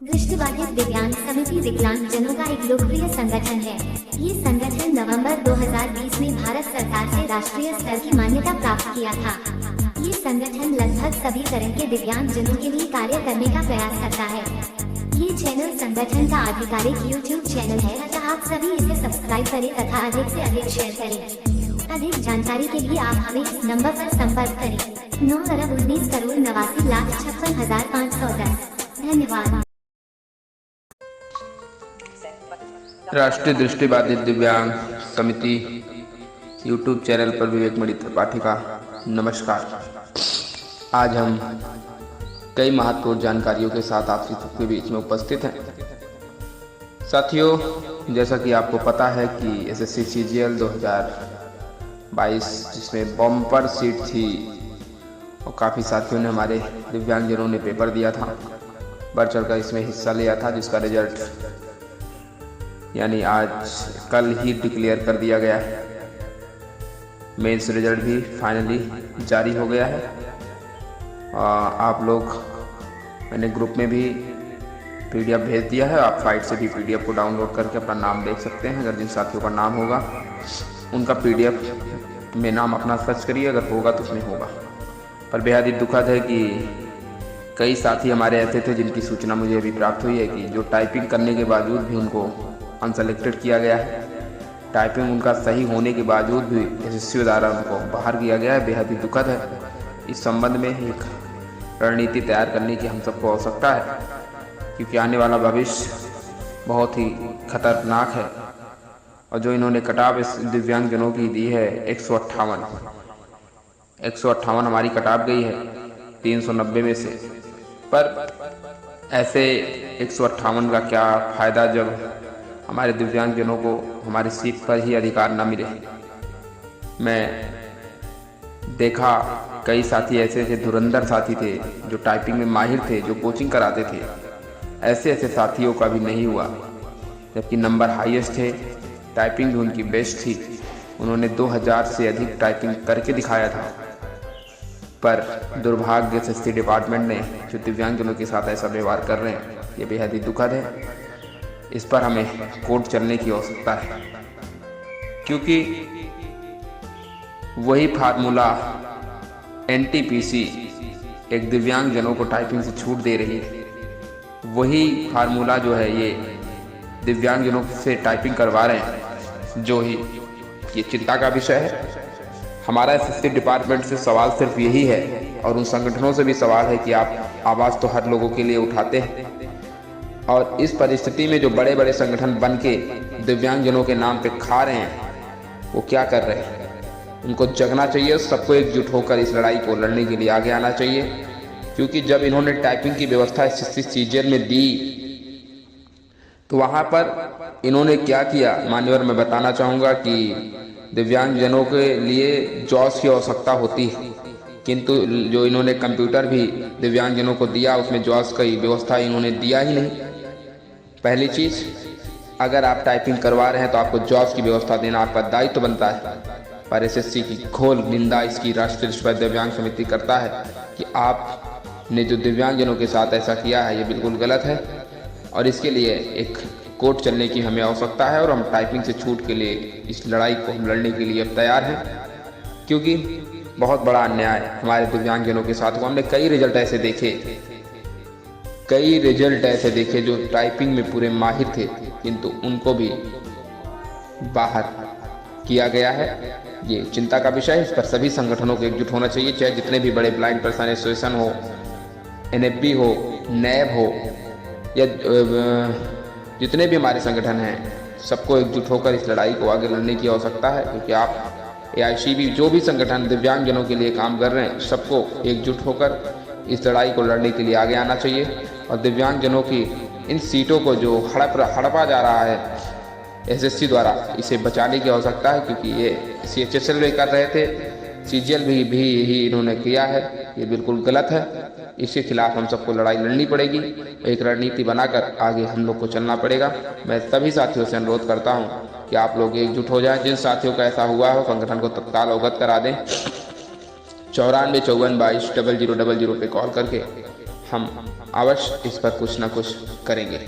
दृष्टिबाधित दिव्यांग समिति विकलांग जनों का एक लोकप्रिय संगठन है। ये संगठन नवंबर 2020 में भारत सरकार से राष्ट्रीय स्तर की मान्यता प्राप्त किया था। ये संगठन लगभग सभी तरह के दिव्यांग जनों के लिए कार्य करने का प्रयास करता है। ये चैनल संगठन का आधिकारिक YouTube चैनल है, अतः आप सभी इसे सब्सक्राइब करें तथा अधिक से अधिक शेयर करें। अधिक जानकारी के लिए आप हमें इस नंबर पर संपर्क करें 9,19,89,56,510। धन्यवाद। राष्ट्रीय दृष्टिबाधित दिव्यांग समिति YouTube चैनल पर विवेक मणि त्रिपाठी का नमस्कार। आज हम कई महत्वपूर्ण जानकारियों के साथ आप सबके बीच में उपस्थित हैं। साथियों, जैसा कि आपको पता है कि SSC CGL 2022 जिसमें बम्पर सीट थी और काफ़ी साथियों ने, हमारे दिव्यांगजनों ने पेपर दिया था, बढ़ चढ़ कर इसमें हिस्सा लिया था, जिसका रिजल्ट यानी आज कल ही डिक्लेयर कर दिया गया है। मेंस रिजल्ट भी फाइनली जारी हो गया है। आप लोग, मैंने ग्रुप में भी PDF भेज दिया है, आप साइट से भी PDF को डाउनलोड करके अपना नाम देख सकते हैं। अगर जिन साथियों का नाम होगा उनका PDF में नाम अपना सर्च करिए, अगर होगा तो उसमें होगा। पर बेहद ही दुखद है कि कई साथी हमारे ऐसे थे जिनकी सूचना मुझे अभी प्राप्त हुई है कि जो टाइपिंग करने के बावजूद भी उनको अनसेलेक्टेड किया गया है। टाइपिंग उनका सही होने के बावजूद भी SSC द्वारा उनको बाहर किया गया है। बेहद ही दुखद है। इस संबंध में एक रणनीति तैयार करने की हम सबको आवश्यकता है, क्योंकि आने वाला भविष्य बहुत ही खतरनाक है। और जो इन्होंने कटाव इस दिव्यांगजनों की दी है 158 हमारी कटाव गई है 390 में से। पर ऐसे 158 का क्या फ़ायदा जब हमारे दिव्यांगजनों को हमारी सीट पर ही अधिकार न मिले। मैं देखा कई साथी ऐसे थे, धुरंधर साथी थे, जो टाइपिंग में माहिर थे, जो कोचिंग कराते थे। ऐसे साथियों का भी नहीं हुआ, जबकि नंबर हाईएस्ट थे, टाइपिंग भी उनकी बेस्ट थी। उन्होंने 2000 से अधिक टाइपिंग करके दिखाया था। पर दुर्भाग्य से SSC डिपार्टमेंट ने जो दिव्यांगजनों के साथ ऐसा व्यवहार कर रहे हैं, ये बेहद ही दुखद है। इस पर हमें कोर्ट चलने की आवश्यकता है, क्योंकि वही फार्मूला NTPC एक दिव्यांगजनों को टाइपिंग से छूट दे रही है, वही फार्मूला जो है ये दिव्यांगजनों से टाइपिंग करवा रहे हैं, जो ही ये चिंता का विषय है। हमारा SSC डिपार्टमेंट से सवाल सिर्फ यही है, और उन संगठनों से भी सवाल है कि आप आवाज़ तो हर लोगों के लिए उठाते हैं, और इस परिस्थिति में जो बड़े बड़े संगठन बन के दिव्यांगजनों के नाम पे खा रहे हैं, वो क्या कर रहे हैं? उनको जगना चाहिए। सबको एकजुट होकर इस लड़ाई को लड़ने के लिए आगे आना चाहिए, क्योंकि जब इन्होंने टाइपिंग की व्यवस्था SSC CGL में दी तो वहाँ पर इन्होंने क्या किया, मान्यवर, मैं बताना चाहूँगा कि दिव्यांगजनों के लिए जॉस की आवश्यकता होती है, किंतु जो इन्होंने कंप्यूटर भी दिव्यांगजनों को दिया, उसमें जॉस की व्यवस्था इन्होंने दिया ही नहीं। पहली चीज़, अगर आप टाइपिंग करवा रहे हैं तो आपको जॉस की व्यवस्था देना आपका दायित्व बनता है। पर SSC की घोर निंदा इसकी राष्ट्रीय दृष्टिबाधित दिव्यांग समिति करता है कि आपने जो दिव्यांगजनों के साथ ऐसा किया है, ये बिल्कुल गलत है, और इसके लिए एक कोर्ट चलने की हमें आवश्यकता है। और हम टाइपिंग से छूट के लिए इस लड़ाई को हम लड़ने के लिए अब तैयार हैं, क्योंकि बहुत बड़ा अन्याय हमारे दिव्यांगजनों के साथ हुआ। हमने कई रिजल्ट ऐसे देखे जो टाइपिंग में पूरे माहिर थे, किंतु उनको भी बाहर किया गया है। ये चिंता का विषय है। इस पर सभी संगठनों को एकजुट होना चाहिए, चाहे जितने भी बड़े ब्लाइंड पर्सन एसोसिएशन हो, NFB हो, NAB हो, या जितने भी हमारे संगठन हैं, सबको एकजुट होकर इस लड़ाई को आगे लड़ने की आवश्यकता है। क्योंकि आप AICB जो भी संगठन दिव्यांगजनों के लिए काम कर रहे हैं, सबको एकजुट होकर इस लड़ाई को लड़ने के लिए आगे आना चाहिए। और दिव्यांगजनों की इन सीटों को जो हड़पा जा रहा है SSC द्वारा, इसे बचाने की आवश्यकता है, क्योंकि ये CHSL में कर रहे थे, CGL भी इन्होंने किया है। ये बिल्कुल गलत है। इसके खिलाफ हम सबको लड़ाई लड़नी पड़ेगी। एक रणनीति बनाकर आगे हम लोग को चलना पड़ेगा। मैं सभी साथियों से अनुरोध करता हूं कि आप लोग एकजुट हो जाएं। जिन साथियों का ऐसा हुआ हो, संगठन को तत्काल अवगत करा दें। 94 54 22 0000 पे कॉल करके हम अवश्य इस पर कुछ ना कुछ करेंगे।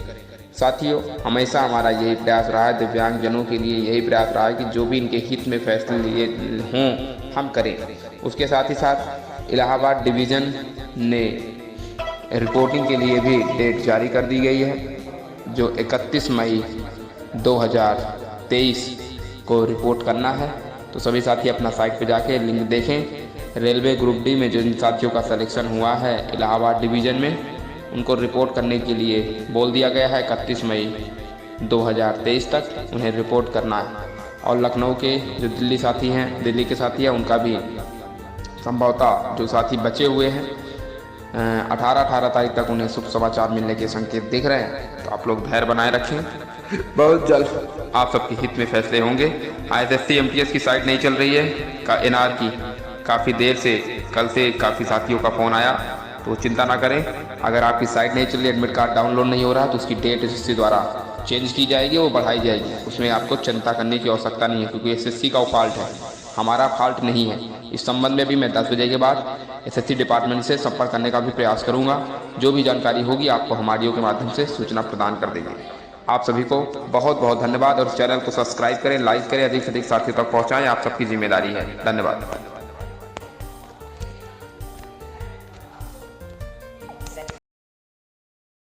साथियों, हमेशा हमारा यही प्रयास रहा है, दिव्यांगजनों के लिए यही प्रयास रहा है कि जो भी इनके हित में फैसले लिए हों हम करें। उसके साथ ही साथ इलाहाबाद डिवीज़न ने रिपोर्टिंग के लिए भी डेट जारी कर दी गई है, जो 31 मई 2023 को रिपोर्ट करना है। तो सभी साथी अपना साइट पे जाके लिंक देखें। रेलवे ग्रुप डी में जिन साथियों का सिलेक्शन हुआ है इलाहाबाद डिवीज़न में, उनको रिपोर्ट करने के लिए बोल दिया गया है 31 मई 2023 तक उन्हें रिपोर्ट करना है। और लखनऊ के जो दिल्ली साथी हैं, दिल्ली के साथी हैं, उनका भी संभवतः जो साथी बचे हुए हैं 18 तारीख तक उन्हें शुभ समाचार मिलने के संकेत दिख रहे हैं। तो आप लोग धैर्य बनाए रखें, बहुत जल्द आप सबके हित में फैसले होंगे। ISSC MTS की साइट नहीं चल रही है NR की, काफ़ी देर से, कल से काफ़ी साथियों का फ़ोन आया, तो चिंता ना करें। अगर आपकी साइट नहीं चल रही, एडमिट कार्ड डाउनलोड नहीं हो रहा, तो उसकी डेट SSC द्वारा चेंज की जाएगी, वो बढ़ाई जाएगी। उसमें आपको चिंता करने की आवश्यकता नहीं है, क्योंकि SSC का वो फॉल्ट है, हमारा फॉल्ट नहीं है। इस संबंध में भी मैं 10 बजे के बाद SSC डिपार्टमेंट से संपर्क करने का भी प्रयास करूंगा। जो भी जानकारी होगी आपको हम ऑडियो के माध्यम से सूचना प्रदान कर देंगे। आप सभी को बहुत बहुत धन्यवाद और चैनल को सब्सक्राइब करें, लाइक करें, अधिक से अधिक साथियों तक पहुँचाएँ, आप सबकी जिम्मेदारी है। धन्यवाद।